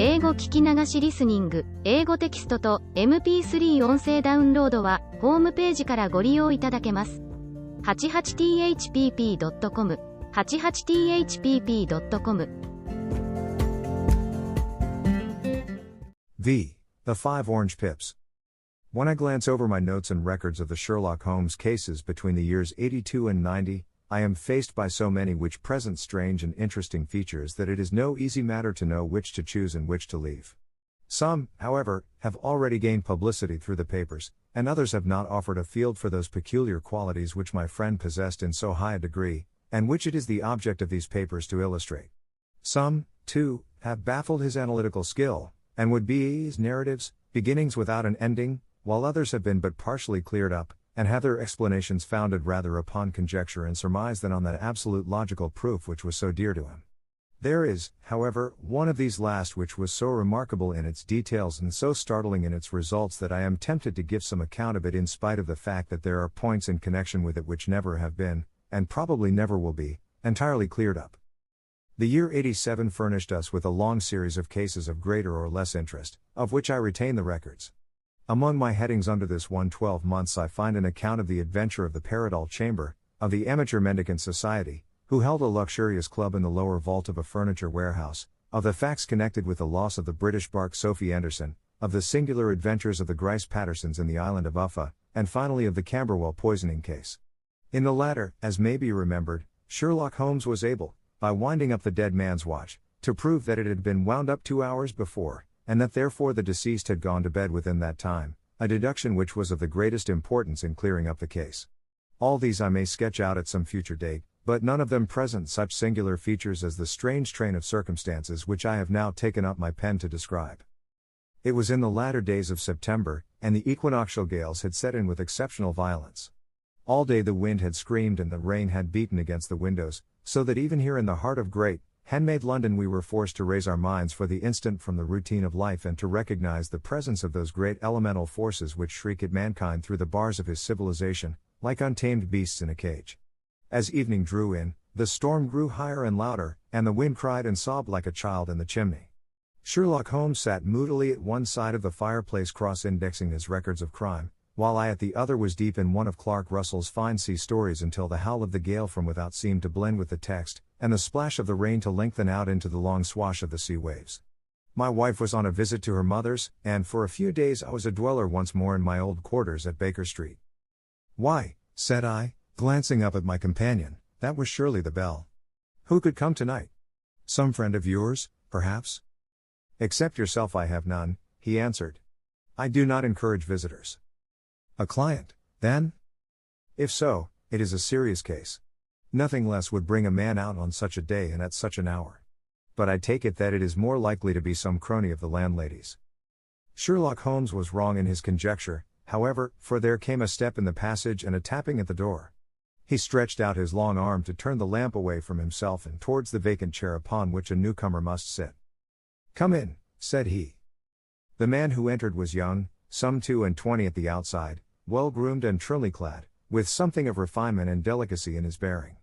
英語聞き流しリスニング、英語テキストと MP3 音声ダウンロードはホームページからご利用いただけます。88thpp.com 88thpp.com The Five Orange Pips. When I glance over my notes and records of the Sherlock Holmes cases between the years 82 and 90, I am faced by so many which present strange and interesting features that it is no easy matter to know which to choose and which to leave. Some, however, have already gained publicity through the papers, and others have not offered a field for those peculiar qualities which my friend possessed in so high a degree, and which it is the object of these papers to illustrate. Some, too, have baffled his analytical skill, and would be his narratives, beginnings without an ending, while others have been but partially cleared up, and have their explanations founded rather upon conjecture and surmise than on that absolute logical proof which was so dear to him. There is, however, one of these last which was so remarkable in its details and so startling in its results that I am tempted to give some account of it in spite of the fact that there are points in connection with it which never have been, and probably never will be, entirely cleared up. The year 87 furnished us with a long series of cases of greater or less interest, of which I retain the records. Among my headings under this 112 months I find an account of the adventure of the Paradol Chamber, of the Amateur Mendicant Society, who held a luxurious club in the lower vault of a furniture warehouse, of the facts connected with the loss of the British bark Sophie Anderson, of the singular adventures of the Grice Pattersons in the island of Uffa, and finally of the Camberwell poisoning case. In the latter, as may be remembered, Sherlock Holmes was able, by winding up the dead man's watch, to prove that it had been wound up 2 hours before, and that therefore the deceased had gone to bed within that time, a deduction which was of the greatest importance in clearing up the case. All these I may sketch out at some future date, but none of them present such singular features as the strange train of circumstances which I have now taken up my pen to describe. It was in the latter days of September, and the equinoctial gales had set in with exceptional violence. All day the wind had screamed and the rain had beaten against the windows, so that even here in the heart of great, handmade London we were forced to raise our minds for the instant from the routine of life and to recognize the presence of those great elemental forces which shriek at mankind through the bars of his civilization, like untamed beasts in a cage. As evening drew in, the storm grew higher and louder, and the wind cried and sobbed like a child in the chimney. Sherlock Holmes sat moodily at one side of the fireplace cross-indexing his records of crime, while I at the other was deep in one of Clark Russell's fine sea stories until the howl of the gale from without seemed to blend with the text, and the splash of the rain to lengthen out into the long swash of the sea waves. My wife was on a visit to her mother's, and for a few days I was a dweller once more in my old quarters at Baker Street. "Why," said I, glancing up at my companion, "that was surely the bell. Who could come tonight? Some friend of yours, perhaps?" "Except yourself I have none," he answered. "I do not encourage visitors." "A client, then?" "If so, it is a serious case. Nothing less would bring a man out on such a day and at such an hour. But I take it that it is more likely to be some crony of the landlady's." Sherlock Holmes was wrong in his conjecture, however, for there came a step in the passage and a tapping at the door. He stretched out his long arm to turn the lamp away from himself and towards the vacant chair upon which a newcomer must sit. "Come in," said he. The man who entered was young, some 22 at the outside, well-groomed and trimly clad, with something of refinement and delicacy in his bearing.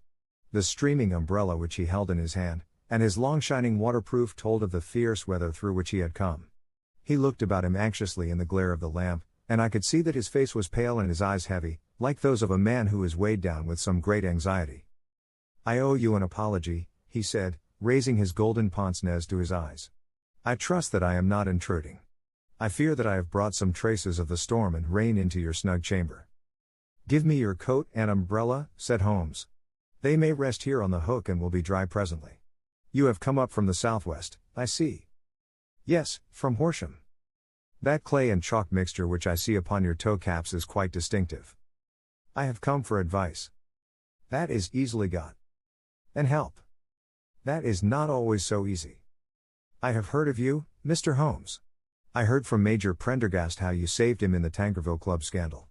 The streaming umbrella which he held in his hand, and his long shining waterproof told of the fierce weather through which he had come. He looked about him anxiously in the glare of the lamp, and I could see that his face was pale and his eyes heavy, like those of a man who is weighed down with some great anxiety. "I owe you an apology," he said, raising his golden pince-nez to his eyes. "I trust that I am not intruding. I fear that I have brought some traces of the storm and rain into your snug chamber." "Give me your coat and umbrella," said Holmes. "They may rest here on the hook and will be dry presently. You have come up from the southwest, I see." "Yes, from Horsham. That clay and chalk mixture which I see upon your toe caps is quite distinctive." "I have come for advice." "That is easily got." "And help." "That is not always so easy." "I have heard of you, Mr. Holmes. I heard from Major Prendergast how you saved him in the Tankerville Club scandal."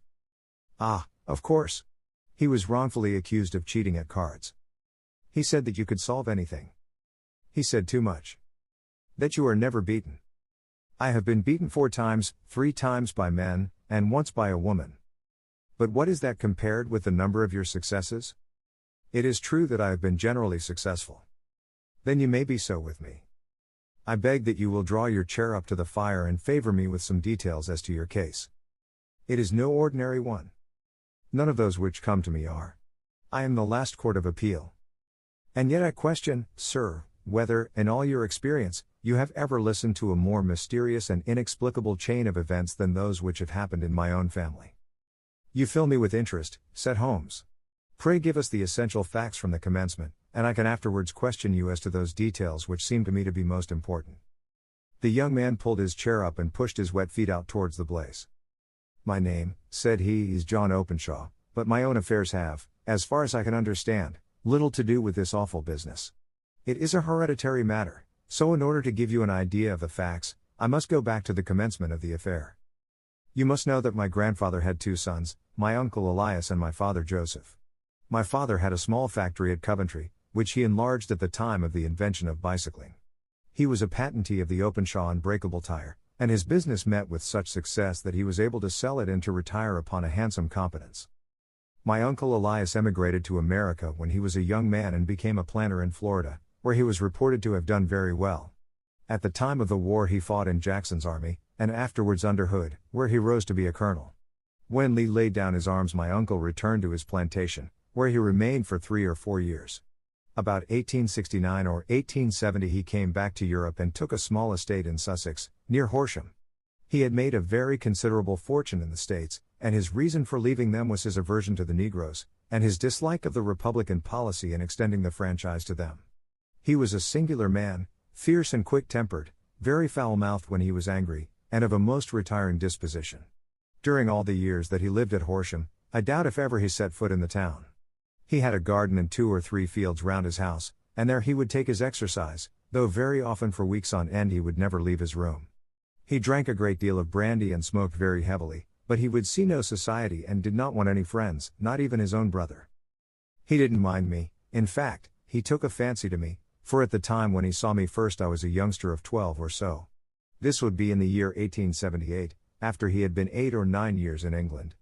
"Ah, of course. He was wrongfully accused of cheating at cards." "He said that you could solve anything." "He said too much." "That you are never beaten." "I have been beaten 4 times, 3 times by men, and once by a woman." "But what is that compared with the number of your successes?" "It is true that I have been generally successful." "Then you may be so with me." I beg that you will draw your chair up to the fire and favor me with some details as to your case. It is no ordinary one. None of those which come to me are. I am the last court of appeal. And yet I question, sir, whether, in all your experience, you have ever listened to a more mysterious and inexplicable chain of events than those which have happened in my own family. You fill me with interest, said Holmes. Pray give us the essential facts from the commencement, and I can afterwards question you as to those details which seem to me to be most important. The young man pulled his chair up and pushed his wet feet out towards the blaze. My name, said he, is John Openshaw, but my own affairs have, as far as I can understand, little to do with this awful business. It is a hereditary matter, so in order to give you an idea of the facts, I must go back to the commencement of the affair. You must know that my grandfather had 2 sons, my uncle Elias and my father Joseph. My father had a small factory at Coventry, which he enlarged at the time of the invention of bicycling. He was a patentee of the Openshaw unbreakable tire, and his business met with such success that he was able to sell it and to retire upon a handsome competence. My uncle Elias emigrated to America when he was a young man and became a planter in Florida, where he was reported to have done very well. At the time of the war he fought in Jackson's army, and afterwards under Hood, where he rose to be a colonel. When Lee laid down his arms my uncle returned to his plantation, where he remained for 3 or 4 years. About 1869 or 1870 he came back to Europe and took a small estate in Sussex, near Horsham. He had made a very considerable fortune in the States, and his reason for leaving them was his aversion to the Negroes, and his dislike of the Republican policy in extending the franchise to them. He was a singular man, fierce and quick-tempered, very foul-mouthed when he was angry, and of a most retiring disposition. During all the years that he lived at Horsham, I doubt if ever he set foot in the town. He had a garden and 2 or 3 fields round his house, and there he would take his exercise, though very often for weeks on end he would never leave his room. He drank a great deal of brandy and smoked very heavily, but he would see no society and did not want any friends, not even his own brother. He didn't mind me, in fact, he took a fancy to me, for at the time when he saw me first I was a youngster of 12 or so. This would be in the year 1878, after he had been 8 or 9 years in England.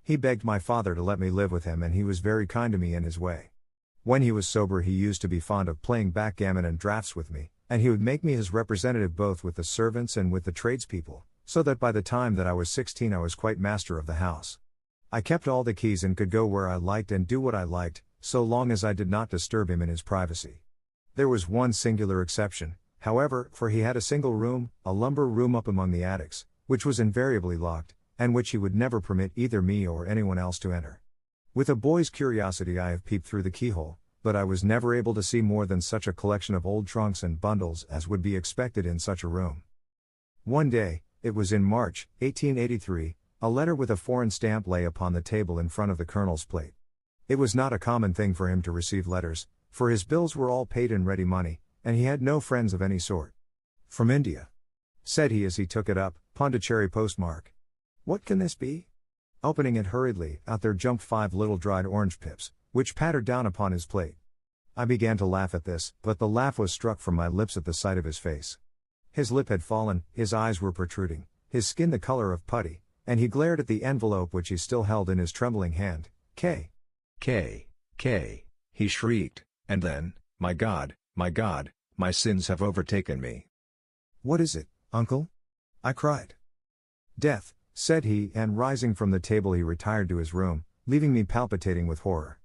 He begged my father to let me live with him and he was very kind to me in his way. When he was sober he used to be fond of playing backgammon and draughts with me, and he would make me his representative both with the servants and with the tradespeople, so that by the time that I was 16 I was quite master of the house. I kept all the keys and could go where I liked and do what I liked, so long as I did not disturb him in his privacy. There was one singular exception, however, for he had a single room, a lumber room up among the attics, which was invariably locked, and which he would never permit either me or anyone else to enter. With a boy's curiosity I have peeped through the keyhole, but I was never able to see more than such a collection of old trunks and bundles as would be expected in such a room. One day, it was in March, 1883, a letter with a foreign stamp lay upon the table in front of the colonel's plate. It was not a common thing for him to receive letters, for his bills were all paid in ready money, and he had no friends of any sort. From India, said he as he took it up, Pondicherry postmark. What can this be? Opening it hurriedly, out there jumped 5 little dried orange pips, which pattered down upon his plate. I began to laugh at this, but the laugh was struck from my lips at the sight of his face. His lip had fallen, his eyes were protruding, his skin the color of putty, and he glared at the envelope which he still held in his trembling hand. K. He shrieked, and then, my God, my sins have overtaken me. What is it, uncle? I cried. Death, said he, and rising from the table he retired to his room, leaving me palpitating with horror.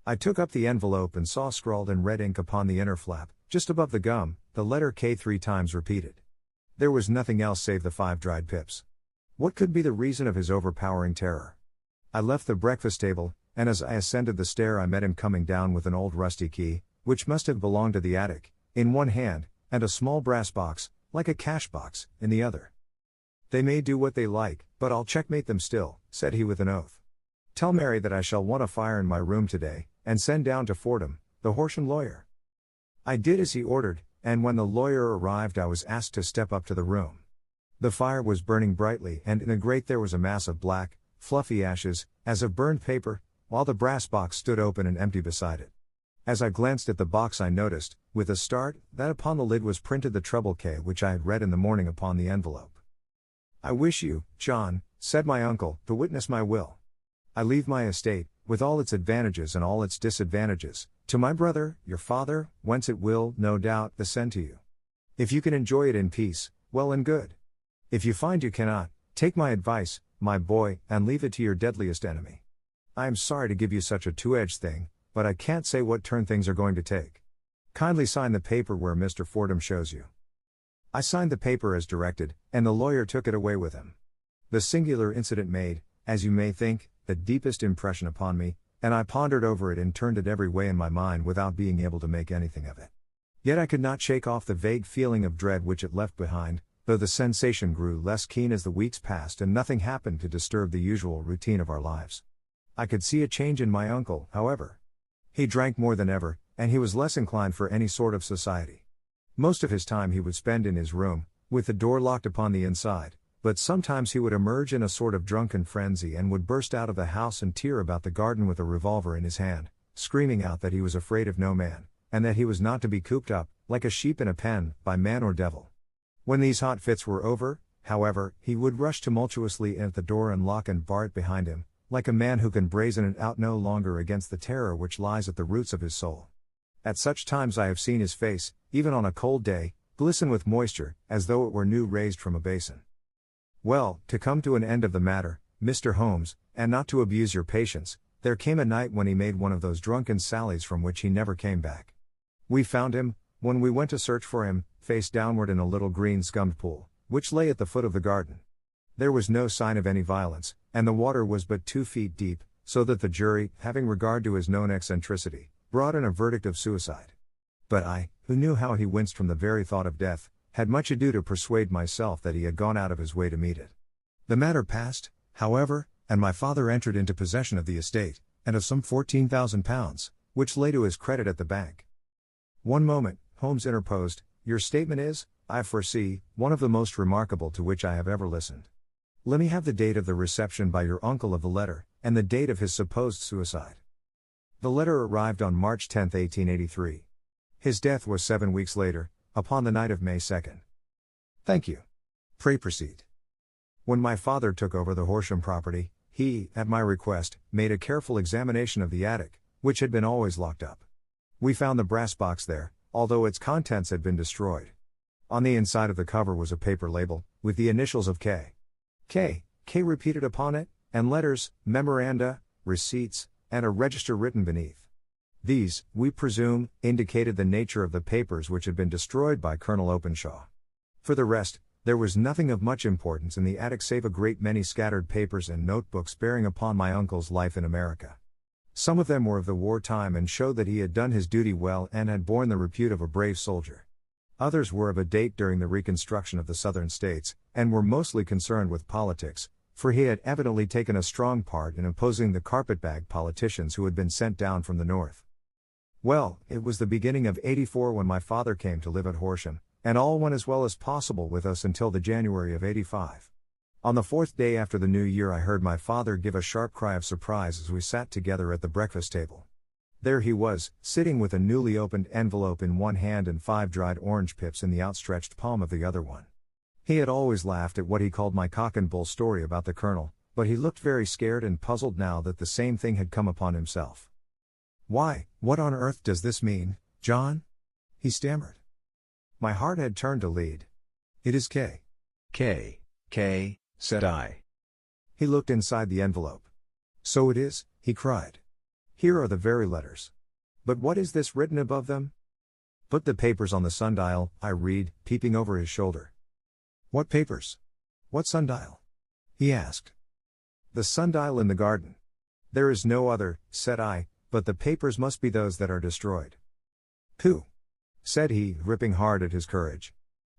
I took up the envelope and saw scrawled in red ink upon the inner flap, just above the gum, the letter K 3 times repeated. There was nothing else save the 5 dried pips. What could be the reason of his overpowering terror? I left the breakfast table, and as I ascended the stair I met him coming down with an old rusty key, which must have belonged to the attic, in one hand, and a small brass box, like a cash box, in the other. They may do what they like, but I'll checkmate them still, said he with an oath. Tell Mary that I shall want a fire in my room today, and send down to Fordham, the Horsham lawyer. I did as he ordered, and when the lawyer arrived I was asked to step up to the room. The fire was burning brightly and in the grate there was a mass of black, fluffy ashes, as of burned paper, while the brass box stood open and empty beside it. As I glanced at the box I noticed, with a start, that upon the lid was printed the treble K which I had read in the morning upon the envelope. I wish you, John, said my uncle, to witness my will. I leave my estate, with all its advantages and all its disadvantages, to my brother, your father, whence it will, no doubt, descend to you. If you can enjoy it in peace, well and good. If you find you cannot, take my advice, my boy, and leave it to your deadliest enemy. I am sorry to give you such a two-edged thing, but I can't say what turn things are going to take. Kindly sign the paper where Mr. Fordham shows you. I signed the paper as directed, and the lawyer took it away with him. The singular incident made, as you may think, the deepest impression upon me, and I pondered over it and turned it every way in my mind without being able to make anything of it. Yet I could not shake off the vague feeling of dread which it left behind, though the sensation grew less keen as the weeks passed and nothing happened to disturb the usual routine of our lives. I could see a change in my uncle, however. He drank more than ever, and he was less inclined for any sort of society. Most of his time he would spend in his room, with the door locked upon the inside, but sometimes he would emerge in a sort of drunken frenzy and would burst out of the house and tear about the garden with a revolver in his hand, screaming out that he was afraid of no man, and that he was not to be cooped up, like a sheep in a pen, by man or devil. When these hot fits were over, however, he would rush tumultuously in at the door and lock and bar it behind him, like a man who can brazen it out no longer against the terror which lies at the roots of his soul. At such times I have seen his face, even on a cold day, glisten with moisture, as though it were new raised from a basin. Well, to come to an end of the matter, Mr. Holmes, and not to abuse your patience, there came a night when he made one of those drunken sallies from which he never came back. We found him, when we went to search for him, face downward in a little green scummed pool, which lay at the foot of the garden. There was no sign of any violence, and the water was but 2 feet deep, so that the jury, having regard to his known eccentricity, brought in a verdict of suicide. But I, who knew how he winced from the very thought of death, had much ado to persuade myself that he had gone out of his way to meet it. The matter passed, however, and my father entered into possession of the estate, and of some £14,000, which lay to his credit at the bank. One moment, Holmes interposed, your statement is, I foresee, one of the most remarkable to which I have ever listened. Let me have the date of the reception by your uncle of the letter, and the date of his supposed suicide. The letter arrived on March 10, 1883. His death was 7 weeks later, upon the night of May 2nd. Thank you. Pray proceed. When my father took over the Horsham property, he, at my request, made a careful examination of the attic, which had been always locked up. We found the brass box there, although its contents had been destroyed. On the inside of the cover was a paper label, with the initials of K. K repeated upon it, and letters, memoranda, receipts, and a register written beneath. These, we presume, indicated the nature of the papers which had been destroyed by Colonel Openshaw. For the rest, there was nothing of much importance in the attic save a great many scattered papers and notebooks bearing upon my uncle's life in America. Some of them were of the war time and showed that he had done his duty well and had borne the repute of a brave soldier. Others were of a date during the reconstruction of the Southern states, and were mostly concerned with politics, for he had evidently taken a strong part in opposing the carpetbag politicians who had been sent down from the north. Well, it was the beginning of '84 when my father came to live at Horsham, and all went as well as possible with us until the January of '85. On the 4th day after the new year I heard my father give a sharp cry of surprise as we sat together at the breakfast table. There he was, sitting with a newly opened envelope in one hand and 5 dried orange pips in the outstretched palm of the other one. He had always laughed at what he called my cock and bull story about the colonel, but he looked very scared and puzzled now that the same thing had come upon himself. Why, what on earth does this mean, John? He stammered. My heart had turned to lead. It is K. K, said I. He looked inside the envelope. So it is, he cried. Here are the very letters. But what is this written above them? Put the papers on the sundial, I read, peeping over his shoulder. What papers? What sundial? He asked. The sundial in the garden. There is no other, said I, but the papers must be those that are destroyed. Pooh! Said he, gripping hard at his courage.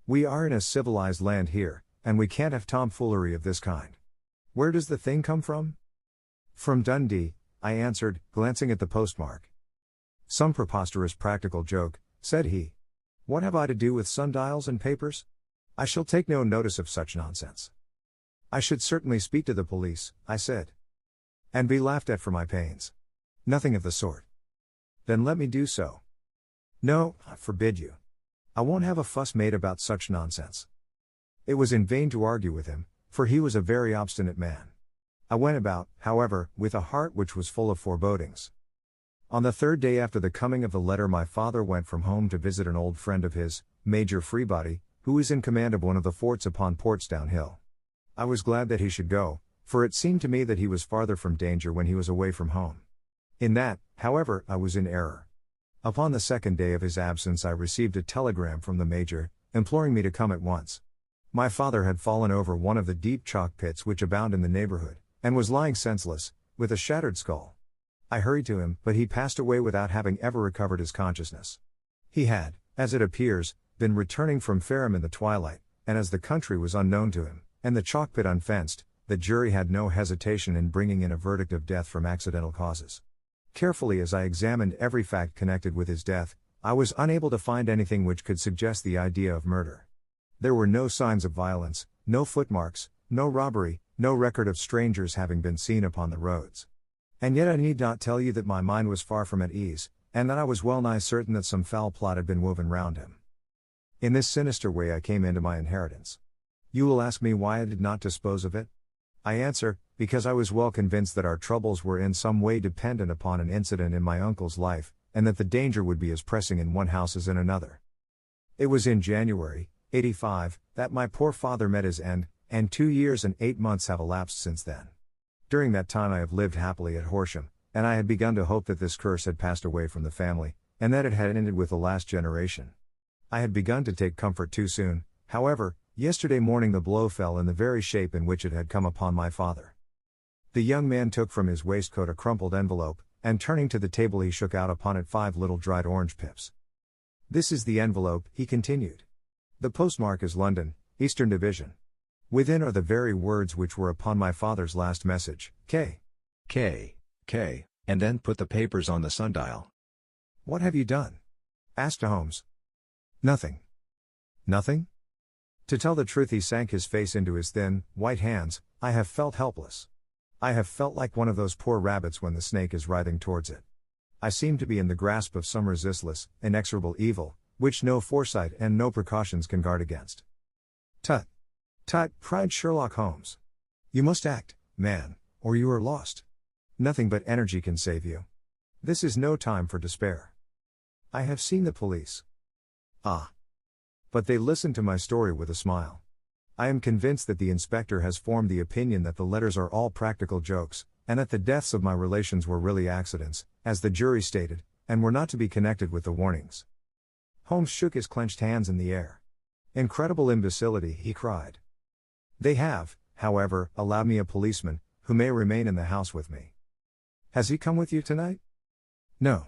We are in a civilized land here, and we can't have tomfoolery of this kind. Where does the thing come from? From Dundee, I answered, glancing at the postmark. Some preposterous practical joke, said he. What have I to do with sundials and papers? I shall take no notice of such nonsense. I should certainly speak to the police, I said. And be laughed at for my pains. Nothing of the sort. Then let me do so. No, I forbid you. I won't have a fuss made about such nonsense. It was in vain to argue with him, for he was a very obstinate man. I went about, however, with a heart which was full of forebodings. On the 3rd day after the coming of the letter my father went from home to visit an old friend of his, Major Freebody, who is in command of one of the forts upon Portsdown Hill. I was glad that he should go, for it seemed to me that he was farther from danger when he was away from home. In that, however, I was in error. Upon the second day of his absence I received a telegram from the Major, imploring me to come at once. My father had fallen over one of the deep chalk pits which abound in the neighborhood, and was lying senseless, with a shattered skull. I hurried to him, but he passed away without having ever recovered his consciousness. He had, as it appears, been returning from Fareham in the twilight, and as the country was unknown to him, and the chalk pit unfenced, the jury had no hesitation in bringing in a verdict of death from accidental causes. Carefully as I examined every fact connected with his death, I was unable to find anything which could suggest the idea of murder. There were no signs of violence, no footmarks, no robbery, no record of strangers having been seen upon the roads. And yet I need not tell you that my mind was far from at ease, and that I was well nigh certain that some foul plot had been woven round him. In this sinister way I came into my inheritance. You will ask me why I did not dispose of it? I answer, because I was well convinced that our troubles were in some way dependent upon an incident in my uncle's life, and that the danger would be as pressing in one house as in another. It was in January, '85, that my poor father met his end, and 2 years and 8 months have elapsed since then. During that time I have lived happily at Horsham, and I had begun to hope that this curse had passed away from the family, and that it had ended with the last generation. I had begun to take comfort too soon, however. Yesterday morning the blow fell in the very shape in which it had come upon my father. The young man took from his waistcoat a crumpled envelope, and turning to the table he shook out upon it 5 little dried orange pips. This is the envelope, he continued. The postmark is London, Eastern Division. Within are the very words which were upon my father's last message, K. And then put the papers on the sundial. What have you done? Asked Holmes. Nothing. Nothing? To tell the truth, he sank his face into his thin, white hands. I have felt helpless. I have felt like one of those poor rabbits when the snake is writhing towards it. I seem to be in the grasp of some resistless, inexorable evil, which no foresight and no precautions can guard against. Tut! Tut! Cried Sherlock Holmes. You must act, man, or you are lost. Nothing but energy can save you. This is no time for despair. I have seen the police. Ah! But they listened to my story with a smile. I am convinced that the inspector has formed the opinion that the letters are all practical jokes, and that the deaths of my relations were really accidents, as the jury stated, and were not to be connected with the warnings. Holmes shook his clenched hands in the air. Incredible imbecility, he cried. They have, however, allowed me a policeman, who may remain in the house with me. Has he come with you tonight? No.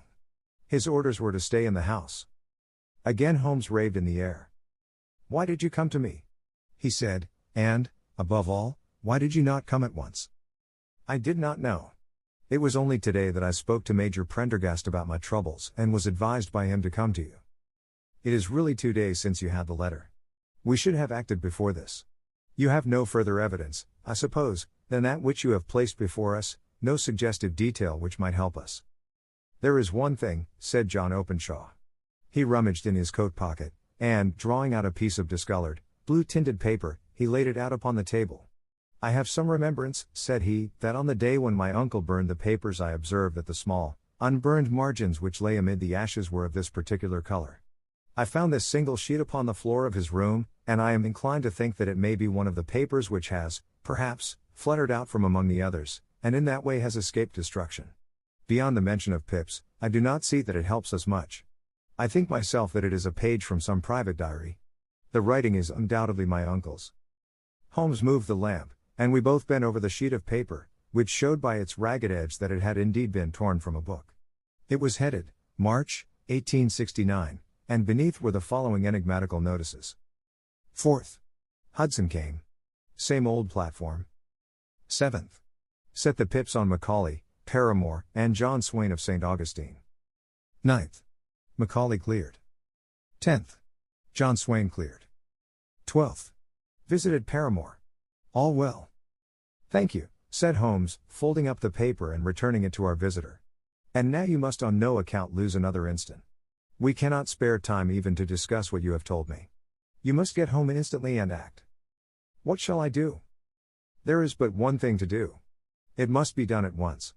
His orders were to stay in the house. Again Holmes raved in the air. Why did you come to me? He said, and, above all, why did you not come at once? I did not know. It was only today that I spoke to Major Prendergast about my troubles and was advised by him to come to you. It is really 2 days since you had the letter. We should have acted before this. You have no further evidence, I suppose, than that which you have placed before us, no suggestive detail which might help us. There is one thing, said John Openshaw. He rummaged in his coat pocket, and, drawing out a piece of discolored, blue-tinted paper, he laid it out upon the table. I have some remembrance, said he, that on the day when my uncle burned the papers I observed that the small, unburned margins which lay amid the ashes were of this particular color. I found this single sheet upon the floor of his room, and I am inclined to think that it may be one of the papers which has, perhaps, fluttered out from among the others, and in that way has escaped destruction. Beyond the mention of pips, I do not see that it helps us much. I think myself that it is a page from some private diary. The writing is undoubtedly my uncle's. Holmes moved the lamp, and we both bent over the sheet of paper, which showed by its ragged edge that it had indeed been torn from a book. It was headed, March, 1869, and beneath were the following enigmatical notices. 4th. Hudson came. Same old platform. 7th. Set the pips on Macaulay, Paramore, and John Swain of St. Augustine. 9th. Macaulay cleared. 10th. John Swain cleared. 12th. Visited Paramore. All well. Thank you, said Holmes, folding up the paper and returning it to our visitor. And now you must on no account lose another instant. We cannot spare time even to discuss what you have told me. You must get home instantly and act. What shall I do? There is but one thing to do. It must be done at once.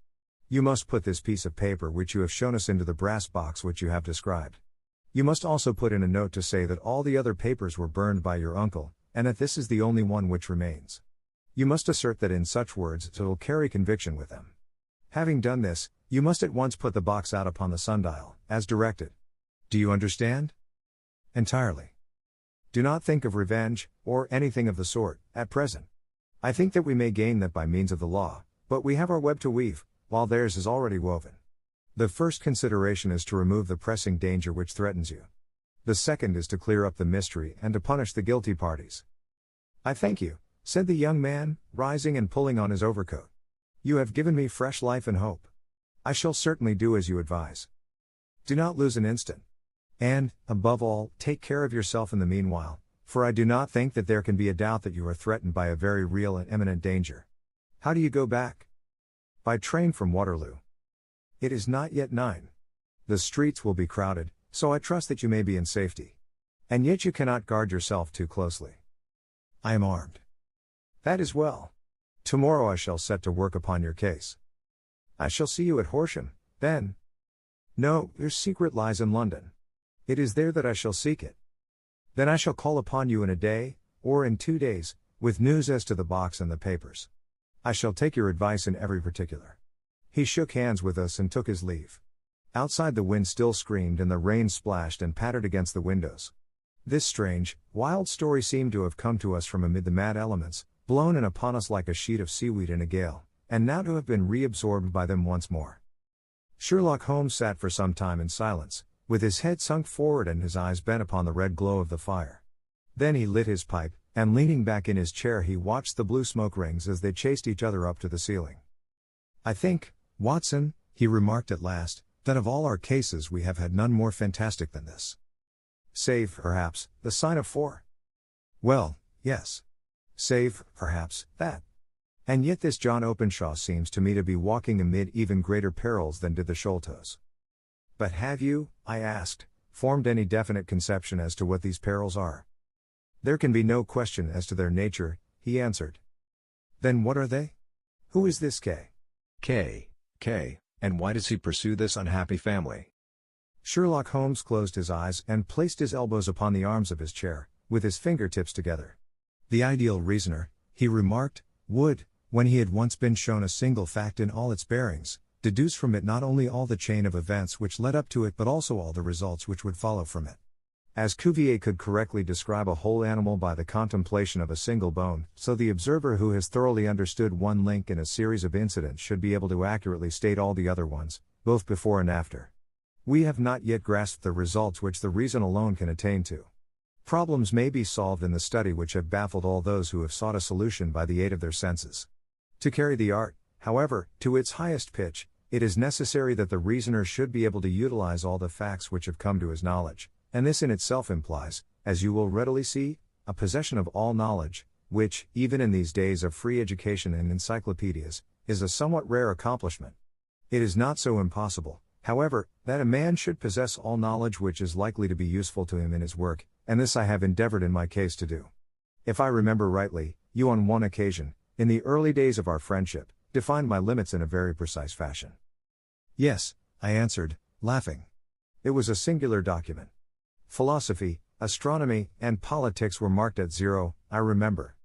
You must put this piece of paper which you have shown us into the brass box which you have described. You must also put in a note to say that all the other papers were burned by your uncle, and that this is the only one which remains. You must assert that in such words it will carry conviction with them. Having done this, you must at once put the box out upon the sundial, as directed. Do you understand? Entirely. Do not think of revenge, or anything of the sort, at present. I think that we may gain that by means of the law, but we have our web to weave, while theirs is already woven. The first consideration is to remove the pressing danger which threatens you. The second is to clear up the mystery and to punish the guilty parties. I thank you, said the young man, rising and pulling on his overcoat. You have given me fresh life and hope. I shall certainly do as you advise. Do not lose an instant. And, above all, take care of yourself in the meanwhile, for I do not think that there can be a doubt that you are threatened by a very real and imminent danger. How do you go back? By train from Waterloo. It is not yet 9. The streets will be crowded, so I trust that you may be in safety. And yet you cannot guard yourself too closely. I am armed. That is well. Tomorrow I shall set to work upon your case. I shall see you at Horsham, then. No, your secret lies in London. It is there that I shall seek it. Then I shall call upon you in a day, or in 2 days, with news as to the box and the papers. I shall take your advice in every particular. He shook hands with us and took his leave. Outside the wind still screamed and the rain splashed and pattered against the windows. This strange, wild story seemed to have come to us from amid the mad elements, blown in upon us like a sheet of seaweed in a gale, and now to have been reabsorbed by them once more. Sherlock Holmes sat for some time in silence, with his head sunk forward and his eyes bent upon the red glow of the fire. Then he lit his pipe, and leaning back in his chair he watched the blue smoke rings as they chased each other up to the ceiling. I think, Watson, he remarked at last, that of all our cases we have had none more fantastic than this. Save, perhaps, the sign of 4. Well, yes. Save, perhaps, that. And yet this John Openshaw seems to me to be walking amid even greater perils than did the Sholtos. But have you, I asked, formed any definite conception as to what these perils are? There can be no question as to their nature, he answered. Then what are they? Who is this K? K, and why does he pursue this unhappy family? Sherlock Holmes closed his eyes and placed his elbows upon the arms of his chair, with his fingertips together. The ideal reasoner, he remarked, would, when he had once been shown a single fact in all its bearings, deduce from it not only all the chain of events which led up to it but also all the results which would follow from it. As Cuvier could correctly describe a whole animal by the contemplation of a single bone, so the observer who has thoroughly understood one link in a series of incidents should be able to accurately state all the other ones, both before and after. We have not yet grasped the results which the reason alone can attain to. Problems may be solved in the study which have baffled all those who have sought a solution by the aid of their senses. To carry the art, however, to its highest pitch, it is necessary that the reasoner should be able to utilize all the facts which have come to his knowledge. And this in itself implies, as you will readily see, a possession of all knowledge, which, even in these days of free education and encyclopedias, is a somewhat rare accomplishment. It is not so impossible, however, that a man should possess all knowledge which is likely to be useful to him in his work, and this I have endeavored in my case to do. If I remember rightly, you on one occasion, in the early days of our friendship, defined my limits in a very precise fashion. Yes, I answered, laughing. It was a singular document. Philosophy, astronomy, and politics were marked at 0, I remember.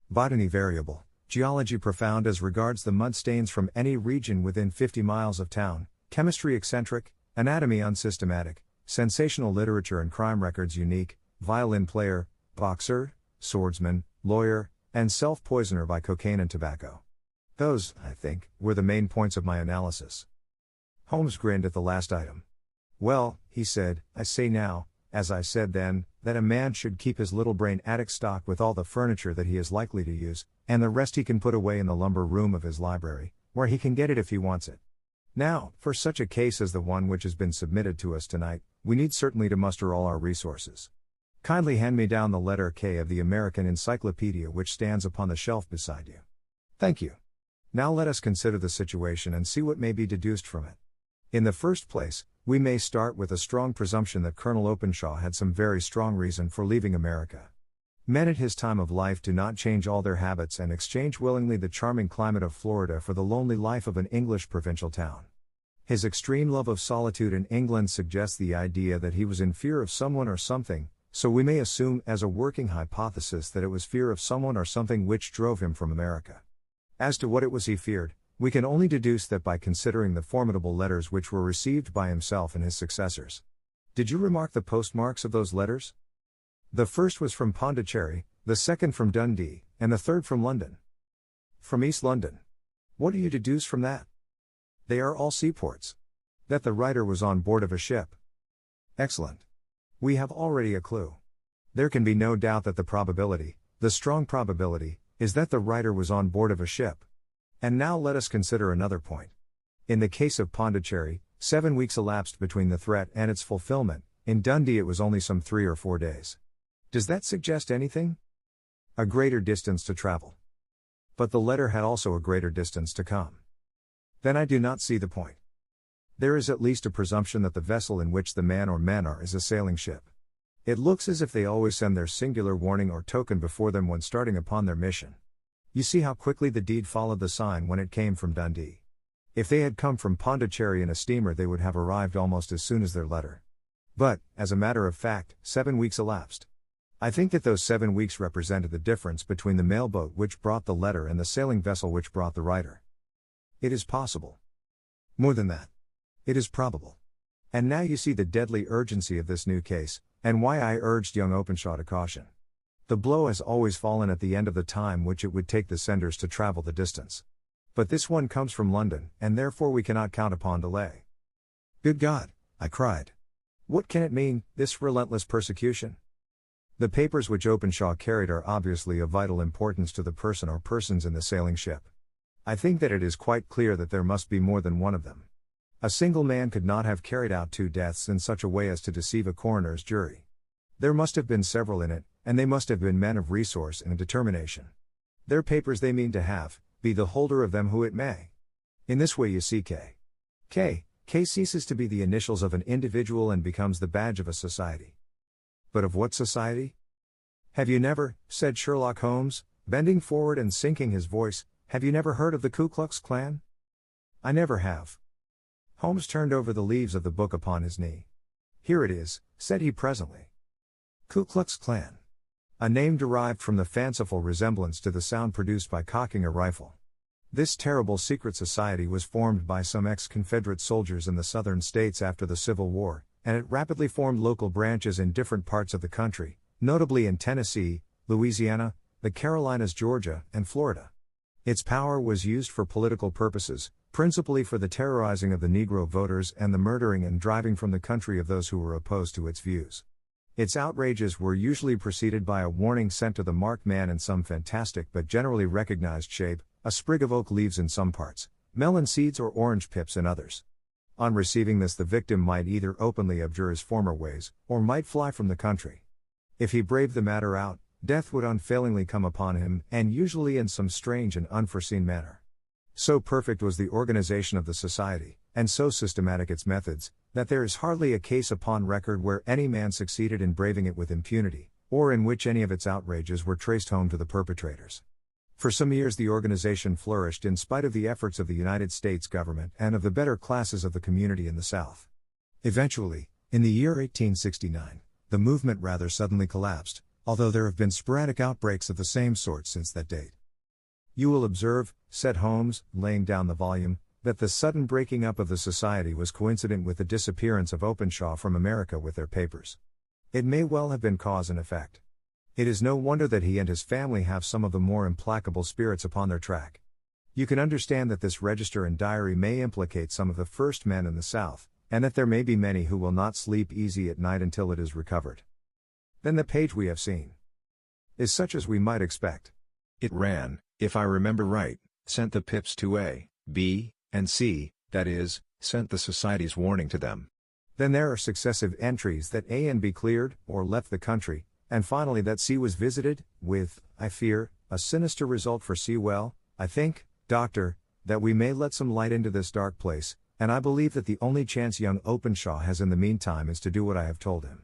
Botany variable, geology profound as regards the mud stains from any region within 50 miles of town, chemistry eccentric, anatomy unsystematic, sensational literature and crime records unique, violin player, boxer, swordsman, lawyer, and self-poisoner by cocaine and tobacco. Those, I think, were the main points of my analysis. Holmes grinned at the last item. Well, he said, I say now, as I said then, that a man should keep his little brain attic stocked with all the furniture that he is likely to use, and the rest he can put away in the lumber room of his library, where he can get it if he wants it. Now, for such a case as the one which has been submitted to us tonight, we need certainly to muster all our resources. Kindly hand me down the letter K of the American Encyclopedia which stands upon the shelf beside you. Thank you. Now let us consider the situation and see what may be deduced from it. In the first place, we may start with a strong presumption that Colonel Openshaw had some very strong reason for leaving America. Men at his time of life do not change all their habits and exchange willingly the charming climate of Florida for the lonely life of an English provincial town. His extreme love of solitude in England suggests the idea that he was in fear of someone or something, so we may assume as a working hypothesis that it was fear of someone or something which drove him from America. As to what it was he feared, we can only deduce that by considering the formidable letters which were received by himself and his successors. Did you remark the postmarks of those letters? The first was from Pondicherry, the second from Dundee, and the third from London. From East London. What do you deduce from that? They are all seaports. That the writer was on board of a ship. Excellent. We have already a clue. There can be no doubt that the probability, the strong probability, is that the writer was on board of a ship. And now let us consider another point. In the case of Pondicherry, 7 weeks elapsed between the threat and its fulfillment. In Dundee it was only some 3 or 4 days. Does that suggest anything? A greater distance to travel. But the letter had also a greater distance to come. Then I do not see the point. There is at least a presumption that the vessel in which the man or men are is a sailing ship. It looks as if they always send their singular warning or token before them when starting upon their mission. You see how quickly the deed followed the sign when it came from Dundee. If they had come from Pondicherry in a steamer they would have arrived almost as soon as their letter. But, as a matter of fact, 7 weeks elapsed. I think that those 7 weeks represented the difference between the mailboat which brought the letter and the sailing vessel which brought the writer. It is possible. More than that. It is probable. And now you see the deadly urgency of this new case, and why I urged young Openshaw to caution. The blow has always fallen at the end of the time which it would take the senders to travel the distance. But this one comes from London, and therefore we cannot count upon delay. Good God, I cried. What can it mean, this relentless persecution? The papers which Openshaw carried are obviously of vital importance to the person or persons in the sailing ship. I think that it is quite clear that there must be more than one of them. A single man could not have carried out 2 deaths in such a way as to deceive a coroner's jury. There must have been several in it, and they must have been men of resource and determination. Their papers they mean to have, be the holder of them who it may. In this way you see K ceases to be the initials of an individual and becomes the badge of a society. But of what society? Have you never, said Sherlock Holmes, bending forward and sinking his voice, have you never heard of the Ku Klux Klan? I never have. Holmes turned over the leaves of the book upon his knee. Here it is, said he presently. Ku Klux Klan. A name derived from the fanciful resemblance to the sound produced by cocking a rifle. This terrible secret society was formed by some ex-Confederate soldiers in the southern states after the Civil War, and it rapidly formed local branches in different parts of the country, notably in Tennessee, Louisiana, the Carolinas, Georgia, and Florida. Its power was used for political purposes, principally for the terrorizing of the Negro voters and the murdering and driving from the country of those who were opposed to its views. Its outrages were usually preceded by a warning sent to the marked man in some fantastic but generally recognized shape, a sprig of oak leaves in some parts, melon seeds or orange pips in others. On receiving this the victim might either openly abjure his former ways, or might fly from the country. If he braved the matter out, death would unfailingly come upon him, and usually in some strange and unforeseen manner. So perfect was the organization of the society, and so systematic its methods, that there is hardly a case upon record where any man succeeded in braving it with impunity, or in which any of its outrages were traced home to the perpetrators. For some years the organization flourished in spite of the efforts of the United States government and of the better classes of the community in the South. Eventually, in the year 1869, the movement rather suddenly collapsed, although there have been sporadic outbreaks of the same sort since that date. You will observe, said Holmes, laying down the volume, that the sudden breaking up of the society was coincident with the disappearance of Openshaw from America with their papers. It may well have been cause and effect. It is no wonder that he and his family have some of the more implacable spirits upon their track. You can understand that this register and diary may implicate some of the first men in the South, and that there may be many who will not sleep easy at night until it is recovered. Then the page we have seen is such as we might expect. It ran, if I remember right, sent the pips to A, B, and C, that is, sent the society's warning to them. Then there are successive entries that A and B cleared, or left the country, and finally that C was visited, with, I fear, a sinister result for C. Well, I think, Doctor, that we may let some light into this dark place, and I believe that the only chance young Openshaw has in the meantime is to do what I have told him.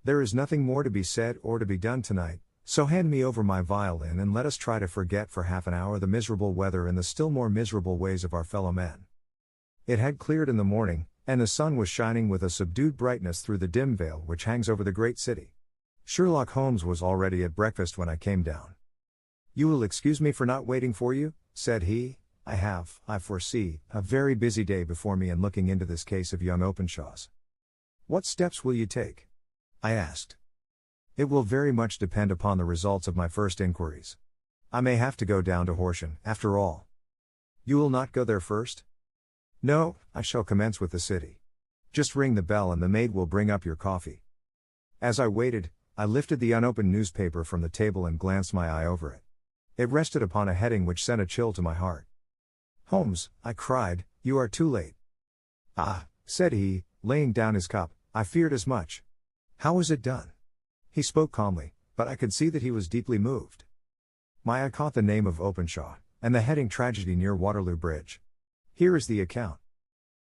There is nothing more to be said or to be done tonight, so hand me over my violin and let us try to forget for half an hour the miserable weather and the still more miserable ways of our fellow men. It had cleared in the morning, and the sun was shining with a subdued brightness through the dim veil which hangs over the great city. Sherlock Holmes was already at breakfast when I came down. "You will excuse me for not waiting for you," said he. I foresee, a very busy day before me in looking into this case of young Openshaw's." "What steps will you take?" I asked. "It will very much depend upon the results of my first inquiries. I may have to go down to Horsham, after all." "You will not go there first?" "No, I shall commence with the city. Just ring the bell and the maid will bring up your coffee." As I waited, I lifted the unopened newspaper from the table and glanced my eye over it. It rested upon a heading which sent a chill to my heart. "Holmes," I cried, "you are too late." "Ah," said he, laying down his cup, "I feared as much. How was it done?" He spoke calmly, but I could see that he was deeply moved. My eye caught the name of Openshaw, and the heading "Tragedy near Waterloo Bridge." Here is the account.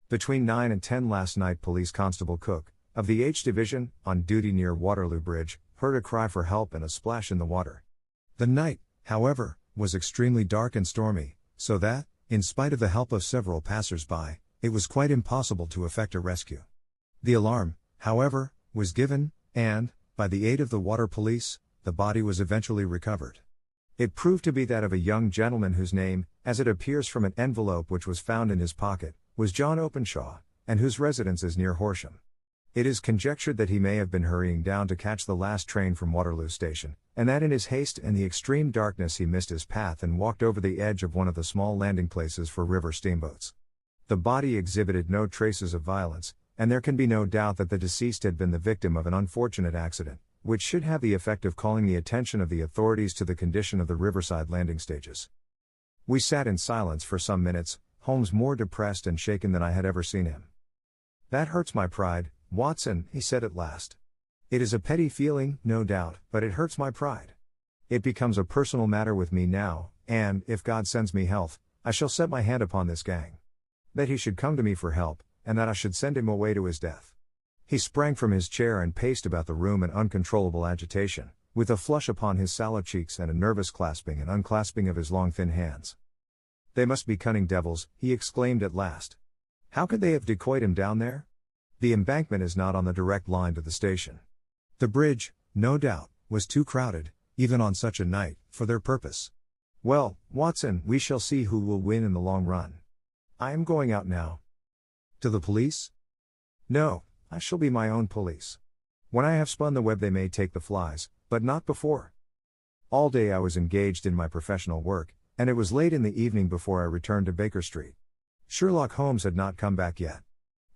"Between 9 and 10 last night, Police Constable Cook, of the H Division, on duty near Waterloo Bridge, heard a cry for help and a splash in the water. The night, however, was extremely dark and stormy, so that, in spite of the help of several passers-by, it was quite impossible to effect a rescue. The alarm, however, was given, and, by the aid of the water police, the body was eventually recovered. It proved to be that of a young gentleman whose name, as it appears from an envelope which was found in his pocket, was John Openshaw, and whose residence is near Horsham. It is conjectured that he may have been hurrying down to catch the last train from Waterloo Station, and that in his haste and the extreme darkness he missed his path and walked over the edge of one of the small landing places for river steamboats. The body exhibited no traces of violence, and there can be no doubt that the deceased had been the victim of an unfortunate accident, which should have the effect of calling the attention of the authorities to the condition of the riverside landing stages." We sat in silence for some minutes, Holmes more depressed and shaken than I had ever seen him. "That hurts my pride, Watson," he said at last. "It is a petty feeling, no doubt, but it hurts my pride. It becomes a personal matter with me now, and, if God sends me health, I shall set my hand upon this gang. That he should come to me for help, and that I should send him away to his death." He sprang from his chair and paced about the room in uncontrollable agitation, with a flush upon his sallow cheeks and a nervous clasping and unclasping of his long thin hands. "They must be cunning devils," he exclaimed at last. "How could they have decoyed him down there? The embankment is not on the direct line to the station. The bridge, no doubt, was too crowded, even on such a night, for their purpose. Well, Watson, we shall see who will win in the long run. I am going out now." "To the police?" "No, I shall be my own police. When I have spun the web they may take the flies, but not before." All day I was engaged in my professional work, and it was late in the evening before I returned to Baker Street. Sherlock Holmes had not come back yet.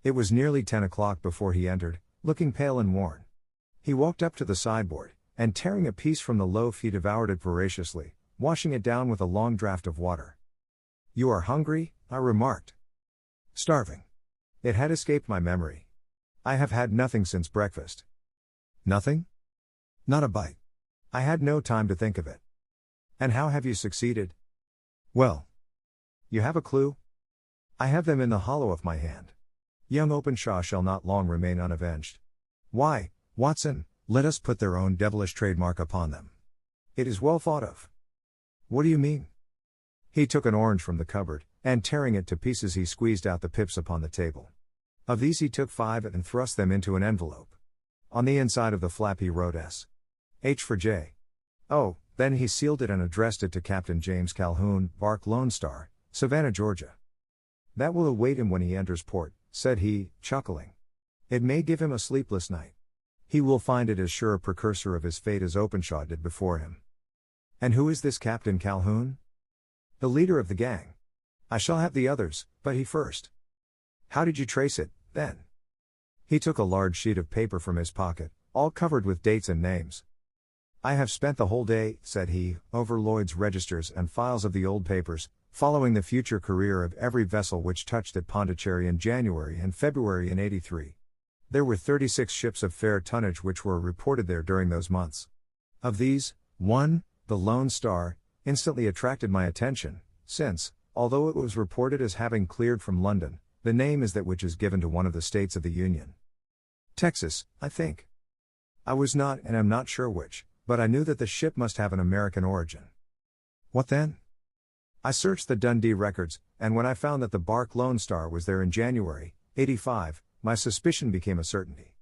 It was nearly 10 o'clock before he entered, looking pale and worn. He walked up to the sideboard, and tearing a piece from the loaf he devoured it voraciously, washing it down with a long draught of water. "You are hungry?" I remarked. "Starving." It had escaped my memory. "I have had nothing since breakfast." "Nothing?" "Not a bite. I had no time to think of it." "And how have you succeeded?" "Well. You have a clue?" "I have them in the hollow of my hand. Young Openshaw shall not long remain unavenged. Why, Watson, let us put their own devilish trademark upon them. It is well thought of." "What do you mean?" He took an orange from the cupboard, and tearing it to pieces he squeezed out the pips upon the table. Of these he took 5 and thrust them into an envelope. On the inside of the flap he wrote S. H for J. Oh, then he sealed it and addressed it to Captain James Calhoun, Bark Lone Star, Savannah, Georgia. "That will await him when he enters port," said he, chuckling. "It may give him a sleepless night. He will find it as sure a precursor of his fate as Openshaw did before him." "And who is this Captain Calhoun?" "The leader of the gang. I shall have the others, but he first." "How did you trace it, then?" He took a large sheet of paper from his pocket, all covered with dates and names. "I have spent the whole day," said he, "over Lloyd's registers and files of the old papers, following the future career of every vessel which touched at Pondicherry in January and February in '83. There were 36 ships of fair tonnage which were reported there during those months. Of these, one, the Lone Star, instantly attracted my attention, since, although it was reported as having cleared from London, the name is that which is given to one of the states of the Union. Texas, I think. I was not and am not sure which, but I knew that the ship must have an American origin." "What then?" I searched the Dundee records, and when I found that the bark Lone Star was there in January, 85, my suspicion became a certainty.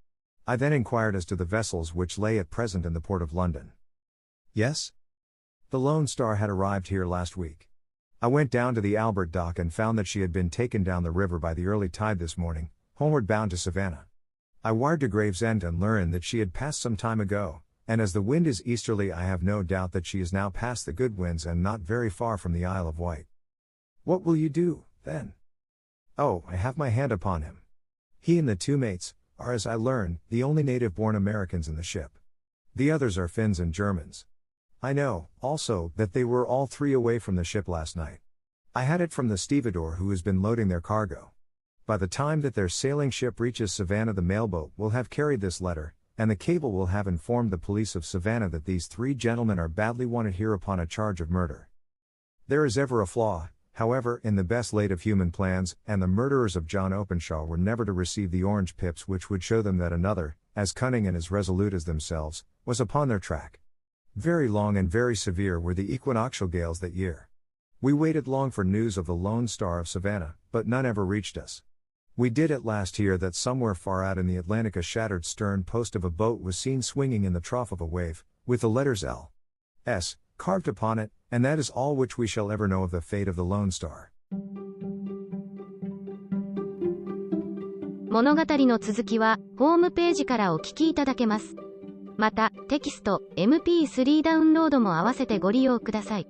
I then inquired as to the vessels which lay at present in the port of London. Yes? The Lone Star had arrived here last week. I went down to the Albert Dock and found that she had been taken down the river by the early tide this morning, homeward bound to Savannah. I wired to Gravesend and learned that she had passed some time ago, and as the wind is easterly I have no doubt that she is now past the good winds and not very far from the Isle of Wight. What will you do, then? Oh, I have my hand upon him. He and the 2 mates are, as I learn, the only native-born Americans in the ship. The others are Finns and Germans. I know, also, that they were all 3 away from the ship last night. I had it from the stevedore who has been loading their cargo. By the time that their sailing ship reaches Savannah, the mailboat will have carried this letter, and the cable will have informed the police of Savannah that these 3 gentlemen are badly wanted here upon a charge of murder. There is ever a flaw, however, in the best laid of human plans, and the murderers of John Openshaw were never to receive the orange pips which would show them that another, as cunning and as resolute as themselves, was upon their track. Very long and very severe were the equinoctial gales that year. We waited long for news of the Lone Star of Savannah, but none ever reached us. We did at last hear that somewhere far out in the Atlantic a shattered stern post of a boat was seen swinging in the trough of a wave, with the letters L.S. carved upon it, and that is all which we shall ever know of the fate of the Lone Star. 物語の続きはホームページからお聞きいただけます。また、テキスト、MP3 ダウンロードも合わせてご利用ください。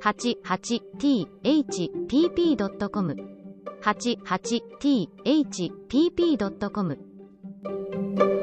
88thpp.com 88thpp.com